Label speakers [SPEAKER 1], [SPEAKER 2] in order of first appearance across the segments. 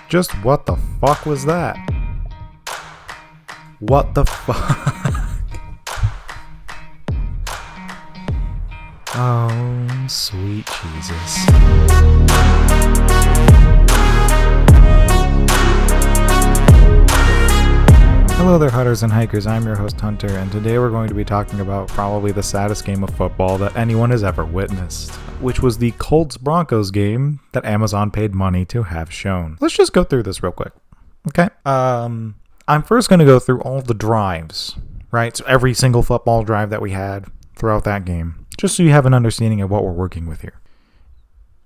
[SPEAKER 1] Just what the fuck was that? What the fuck? Oh, sweet Jesus. Hello there, hunters and hikers. I'm your host, Hunter, and today we're going to be talking about probably the saddest game of football that anyone has ever witnessed, which was the Colts-Broncos game that Amazon paid money to have shown. Let's just go through this real quick, okay? I'm first going to go through all the drives, right? So every single football drive that we had throughout that game, just so you have an understanding of what we're working with here.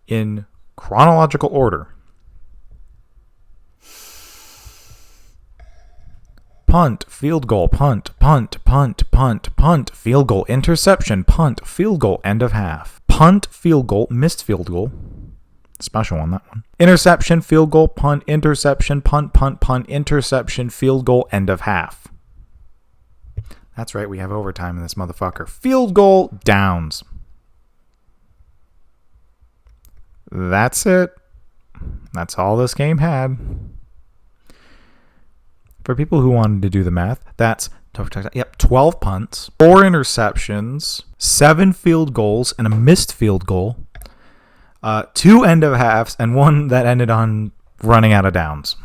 [SPEAKER 1] In chronological order. Punt, field goal, punt, punt, punt, punt, punt, field goal, interception, punt, field goal, end of half. Punt, field goal, missed field goal. Special on that one. Interception, field goal, punt, interception, punt, punt, punt, interception, field goal, end of half. That's right, we have overtime in this motherfucker. Field goal, downs. That's it. That's all this game had. For people who wanted to do the math, that's 12 punts, 4 interceptions, 7 field goals, and a missed field goal, 2 end of halves, and 1 that ended on running out of downs.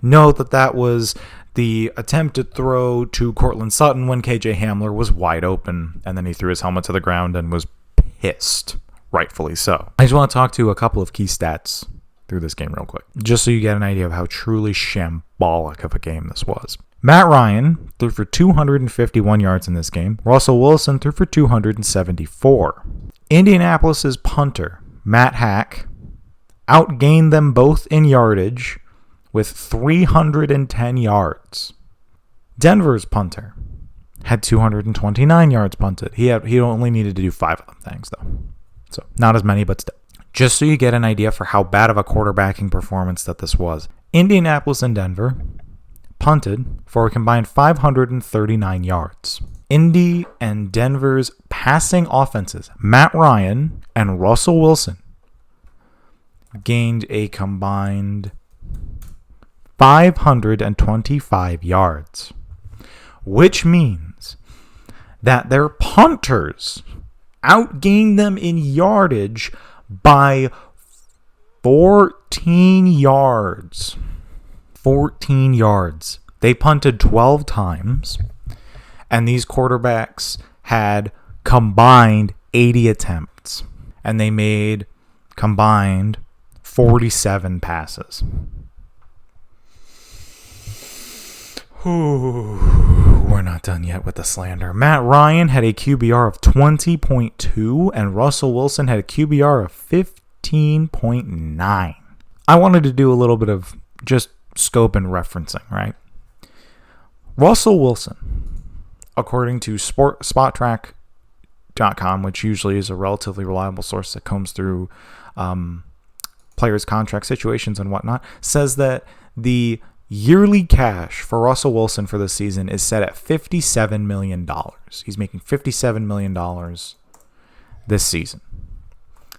[SPEAKER 1] Note that was the attempted throw to Cortland Sutton when KJ Hamler was wide open, and then he threw his helmet to the ground and was pissed, rightfully so. I just want to talk to a couple of key stats through this game real quick, just so you get an idea of how truly shambolic of a game this was. Matt Ryan threw for 251 yards in this game. Russell Wilson threw for 274. Indianapolis's punter, Matt Hack, outgained them both in yardage with 310 yards. Denver's punter had 229 yards punted. He only needed to do 5 of them things, though. So not as many, but still. Just so you get an idea for how bad of a quarterbacking performance that this was. Indianapolis and Denver punted for a combined 539 yards. Indy and Denver's passing offenses, Matt Ryan and Russell Wilson, gained a combined 525 yards, which means that their punters outgained them in yardage by 14 yards. 14 yards. They punted 12 times, and these quarterbacks had combined 80 attempts, and they made combined 47 passes. We're not done yet with the slander. Matt Ryan had a QBR of 20.2 and Russell Wilson had a QBR of 15.9. I wanted to do a little bit of just scope and referencing, right? Russell Wilson, according to SpotTrack.com, which usually is a relatively reliable source that combs through players' contract situations and whatnot, says that the yearly cash for Russell Wilson for this season is set at $57 million. He's making $57 million this season.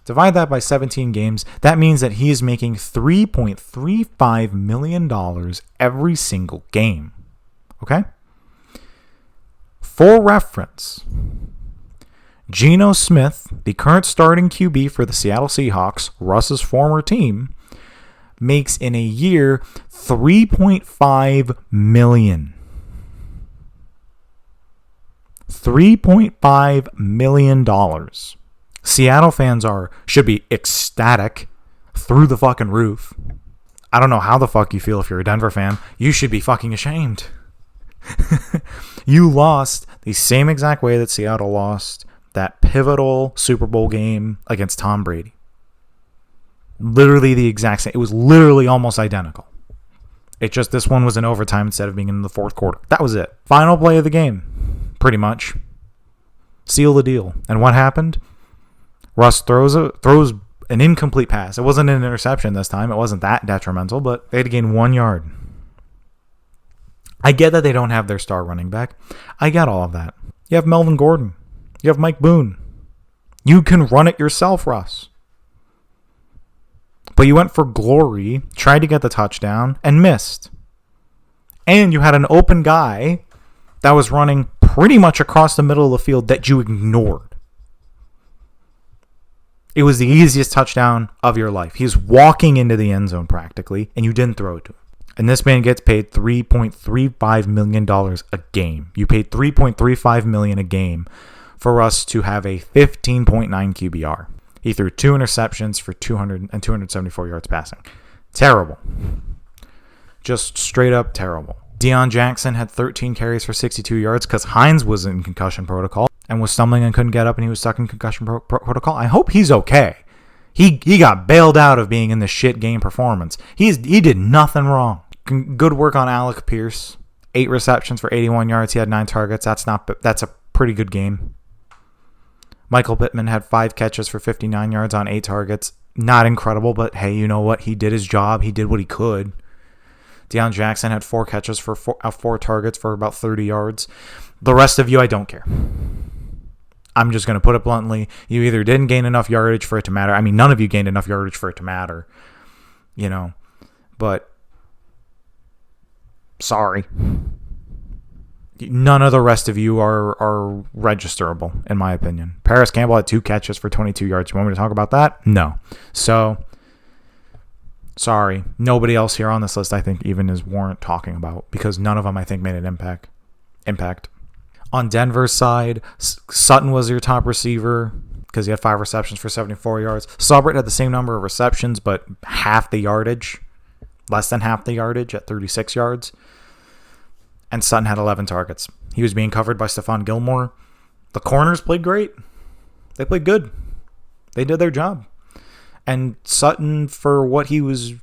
[SPEAKER 1] Divide that by 17 games. That means that he is making $3.35 million every single game. Okay? For reference, Geno Smith, the current starting QB for the Seattle Seahawks, Russ's former team, makes in a year $3.5 million. $3.5 million. Seattle fans should be ecstatic through the fucking roof. I don't know how the fuck you feel if you're a Denver fan. You should be fucking ashamed. You lost the same exact way that Seattle lost that pivotal Super Bowl game against Tom Brady. Literally the exact same. It was literally almost identical. It just, this one was in overtime instead of being in the fourth quarter. That was it. Final play of the game, pretty much. Seal the deal. And what happened? Russ throws an incomplete pass. It wasn't an interception this time. It wasn't that detrimental, but they had to gain 1 yard. I get that they don't have their star running back. I get all of that. You have Melvin Gordon. You have Mike Boone. You can run it yourself, Russ. But you went for glory, tried to get the touchdown, and missed. And you had an open guy that was running pretty much across the middle of the field that you ignored. It was the easiest touchdown of your life. He was walking into the end zone practically, and you didn't throw it to him. And this man gets paid $3.35 million a game. You paid $3.35 million a game for us to have a 15.9 QBR. He threw 2 interceptions for 274 yards passing. Terrible. Just straight up terrible. Deion Jackson had 13 carries for 62 yards because Hines was in concussion protocol and was stumbling and couldn't get up, and he was stuck in concussion protocol. I hope he's okay. He got bailed out of being in the shit game performance. He did nothing wrong. Good work on Alec Pierce. 8 receptions for 81 yards. He had 9 targets. That's a pretty good game. Michael Pittman had 5 catches for 59 yards on 8 targets. Not incredible, but hey, you know what? He did his job. He did what he could. Deion Jackson had 4 catches for 4 targets for about 30 yards. The rest of you, I don't care. I'm just going to put it bluntly. You either didn't gain enough yardage for it to matter. I mean, none of you gained enough yardage for it to matter. You know, but sorry. None of the rest of you are registerable, in my opinion. Paris Campbell had 2 catches for 22 yards. You want me to talk about that? No. So, sorry. Nobody else here on this list, I think, even is warrant talking about, because none of them, I think, made an impact. On Denver's side, Sutton was your top receiver because he had 5 receptions for 74 yards. Saubert had the same number of receptions, but half the yardage, less than half the yardage at 36 yards. And Sutton had 11 targets. He was being covered by Stephon Gilmore. The corners played great. They played good. They did their job. And Sutton, for what he was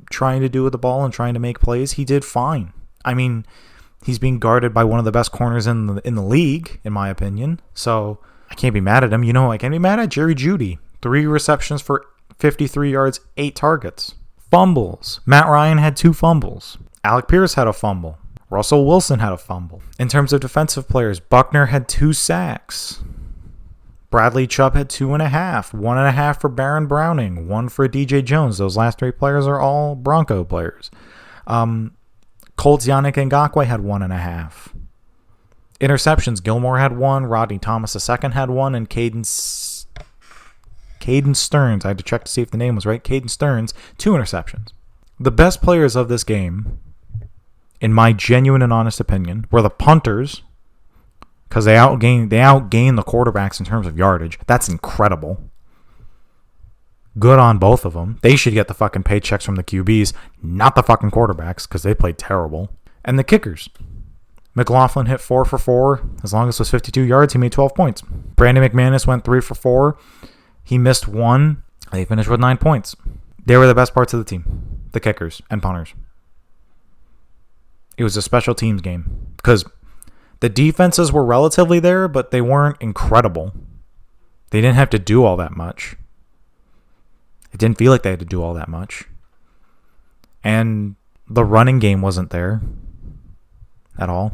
[SPEAKER 1] trying to do with the ball and trying to make plays, he did fine. I mean, he's being guarded by one of the best corners in the league, in my opinion. So I can't be mad at him. You know who I can be mad at? Jerry Jeudy. 3 receptions for 53 yards, 8 targets. Fumbles. Matt Ryan had 2 fumbles. Alec Pierce had a fumble. Russell Wilson had a fumble. In terms of defensive players, Buckner had 2 sacks. Bradley Chubb had 2.5. 1.5 for Baron Browning. 1 for DJ Jones. Those last 3 players are all Bronco players. Colts Yannick Ngakoue had 1.5. Interceptions, Gilmore had 1. Rodney Thomas II had 1. And Caden Stearns, I had to check to see if the name was right. Caden Stearns, 2 interceptions. The best players of this game, in my genuine and honest opinion, were the punters, because they outgained the quarterbacks in terms of yardage. That's incredible. Good on both of them. They should get the fucking paychecks from the QBs, not the fucking quarterbacks, because they played terrible. And the kickers. McLaughlin hit 4 for 4. As long as it was 52 yards, he made 12 points. Brandon McManus went 3 for 4. He missed 1. They finished with 9 points. They were the best parts of the team. The kickers and punters. It was a special teams game because the defenses were relatively there, but they weren't incredible. They didn't have to do all that much. It didn't feel like they had to do all that much. And the running game wasn't there at all.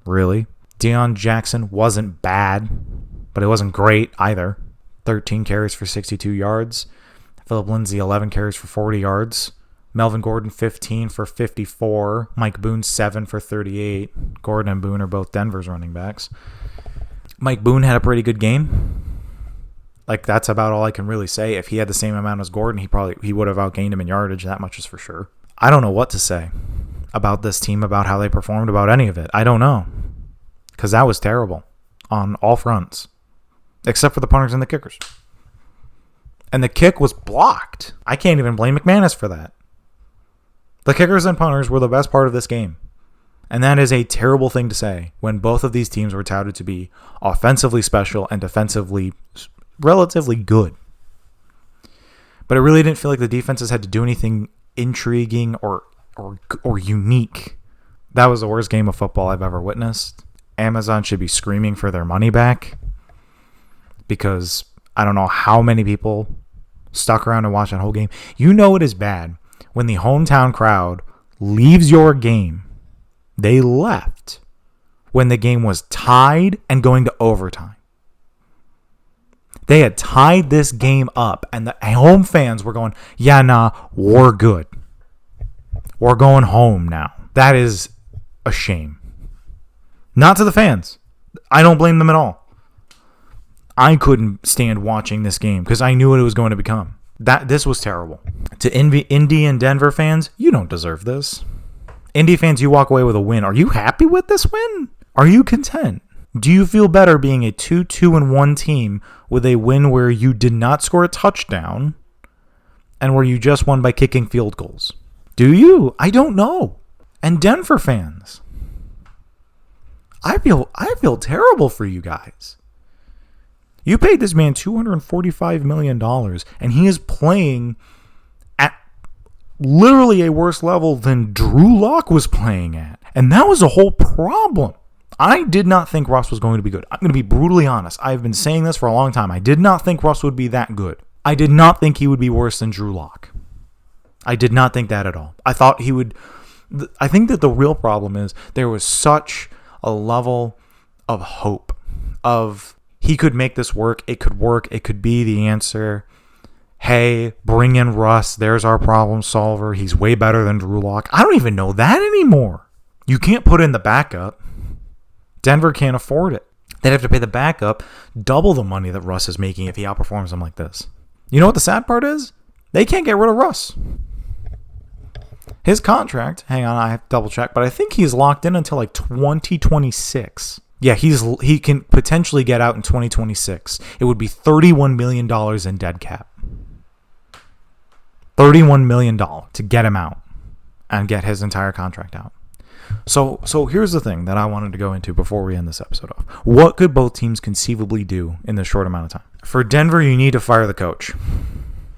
[SPEAKER 1] Really. Deion Jackson wasn't bad, but it wasn't great either. 13 carries for 62 yards. Phillip Lindsay, 11 carries for 40 yards. Melvin Gordon, 15 for 54. Mike Boone, 7 for 38. Gordon and Boone are both Denver's running backs. Mike Boone had a pretty good game. Like, that's about all I can really say. If he had the same amount as Gordon, he would have outgained him in yardage. That much is for sure. I don't know what to say about this team, about how they performed, about any of it. I don't know. Because that was terrible on all fronts. Except for the punters and the kickers. And the kick was blocked. I can't even blame McManus for that. The kickers and punters were the best part of this game. And that is a terrible thing to say when both of these teams were touted to be offensively special and defensively relatively good. But it really didn't feel like the defenses had to do anything intriguing or unique. That was the worst game of football I've ever witnessed. Amazon should be screaming for their money back because I don't know how many people stuck around and watched that whole game. You know it is bad when the hometown crowd leaves your game. They left when the game was tied and going to overtime. They had tied this game up, and the home fans were going, yeah, nah, we're good. We're going home now. That is a shame. Not to the fans. I don't blame them at all. I couldn't stand watching this game because I knew what it was going to become. This was terrible. To Indy and Denver fans, you don't deserve this. Indy fans, you walk away with a win. Are you happy with this win? Are you content? Do you feel better being a 2-2-1 team with a win where you did not score a touchdown and where you just won by kicking field goals? Do you? I don't know. And Denver fans, I feel terrible for you guys. You paid this man $245 million, and he is playing at literally a worse level than Drew Lock was playing at. And that was a whole problem. I did not think Russ was going to be good. I'm going to be brutally honest. I've been saying this for a long time. I did not think Russ would be that good. I did not think he would be worse than Drew Lock. I did not think that at all. I thought he would. I think that the real problem is there was such a level of hope of he could make this work. It could work. It could be the answer. Hey, bring in Russ. There's our problem solver. He's way better than Drew Lock. I don't even know that anymore. You can't put in the backup. Denver can't afford it. They'd have to pay the backup double the money that Russ is making if he outperforms them like this. You know what the sad part is? They can't get rid of Russ. His contract, hang on, I have to double check, but I think he's locked in until like 2026. Yeah, he can potentially get out in 2026. It would be $31 million in dead cap. $31 million to get him out and get his entire contract out. So here's the thing that I wanted to go into before we end this episode off. What could both teams conceivably do in this short amount of time? For Denver, you need to fire the coach.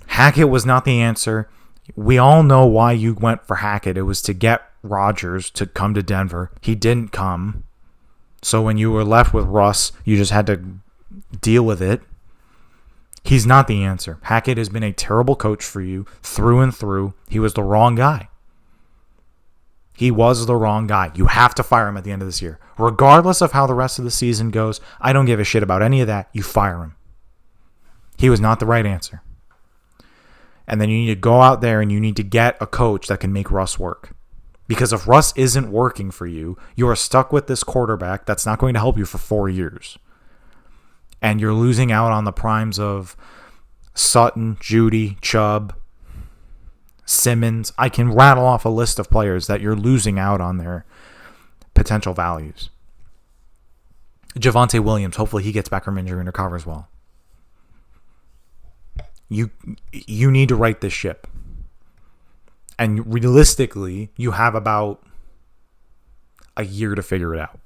[SPEAKER 1] Hackett was not the answer. We all know why you went for Hackett. It was to get Rodgers to come to Denver. He didn't come. So when you were left with Russ, you just had to deal with it. He's not the answer. Hackett has been a terrible coach for you through and through. He was the wrong guy. He was the wrong guy. You have to fire him at the end of this year. Regardless of how the rest of the season goes, I don't give a shit about any of that. You fire him. He was not the right answer. And then you need to go out there and you need to get a coach that can make Russ work. Because if Russ isn't working for you, you are stuck with this quarterback that's not going to help you for 4 years. And you're losing out on the primes of Sutton, Judy, Chubb, Simmons. I can rattle off a list of players that you're losing out on their potential values. Javonte Williams, hopefully he gets back from injury and recovers well. You need to right this ship. And realistically, you have about a year to figure it out.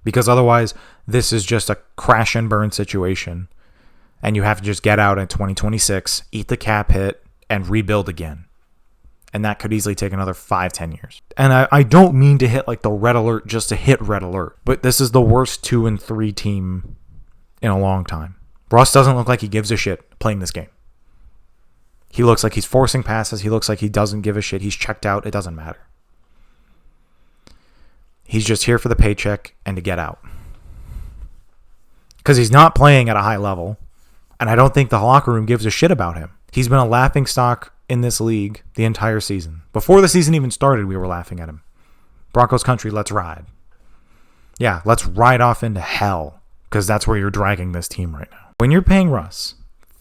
[SPEAKER 1] Because otherwise, this is just a crash and burn situation. And you have to just get out in 2026, eat the cap hit, and rebuild again. And that could easily take another 5-10 years. And I don't mean to hit like the red alert just to hit red alert. But this is the worst 2-3 team in a long time. Russ doesn't look like he gives a shit playing this game. He looks like he's forcing passes. He looks like he doesn't give a shit. He's checked out. It doesn't matter. He's just here for the paycheck and to get out. Because he's not playing at a high level. And I don't think the locker room gives a shit about him. He's been a laughingstock in this league the entire season. Before the season even started, we were laughing at him. Broncos country, let's ride. Yeah, let's ride off into hell. Because that's where you're dragging this team right now. When you're paying Russ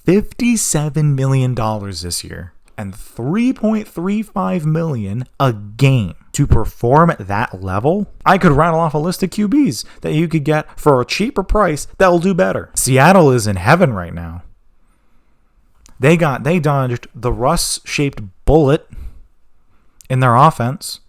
[SPEAKER 1] $57 million this year and $3.35 million a game to perform at that level, I could rattle off a list of QBs that you could get for a cheaper price that'll do better. Seattle is in heaven right now. They dodged the Russ-shaped bullet in their offense.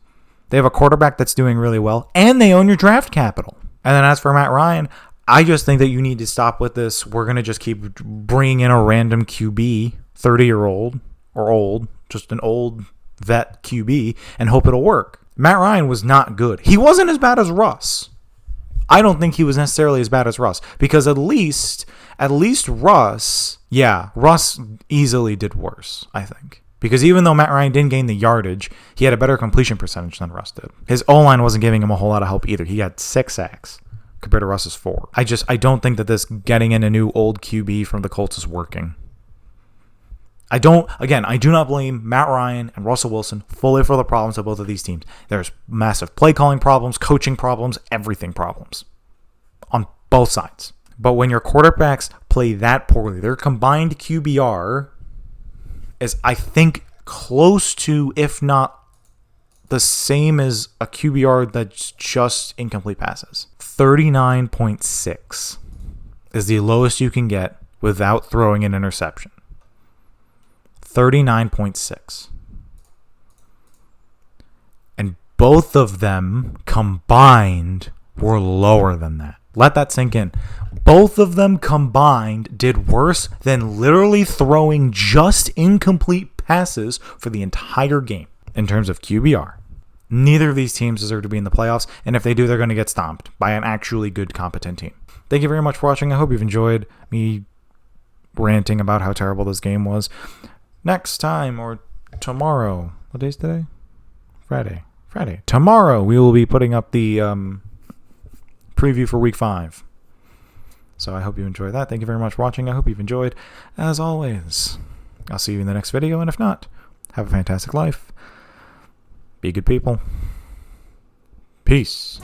[SPEAKER 1] They have a quarterback that's doing really well, and they own your draft capital. And then as for Matt Ryan, I just think that you need to stop with this. We're going to just keep bringing in a random QB, 30-year-old or old, just an old vet QB, and hope it'll work. Matt Ryan was not good. He wasn't as bad as Russ. I don't think he was necessarily as bad as Russ because at least Russ, Russ easily did worse, I think. Because even though Matt Ryan didn't gain the yardage, he had a better completion percentage than Russ did. His O-line wasn't giving him a whole lot of help either. He had 6 sacks. compared to Russ's 4. I don't think that this getting in a new old QB from the Colts is working. I do not blame Matt Ryan and Russell Wilson fully for the problems of both of these teams. There's massive play calling problems, coaching problems, everything problems on both sides. But when your quarterbacks play that poorly, their combined QBR is, I think, close to, if not the same as a QBR that's just incomplete passes. 39.6 is the lowest you can get without throwing an interception. 39.6. And both of them combined were lower than that. Let that sink in. Both of them combined did worse than literally throwing just incomplete passes for the entire game in terms of QBR. Neither of these teams deserve to be in the playoffs, and if they do, they're going to get stomped by an actually good, competent team. Thank you very much for watching. I hope you've enjoyed me ranting about how terrible this game was. Next time, or tomorrow, what day is today? Friday. Tomorrow, we will be putting up the preview for Week 5. So I hope you enjoyed that. Thank you very much for watching. I hope you've enjoyed. As always, I'll see you in the next video, and if not, have a fantastic life. Be good people. Peace.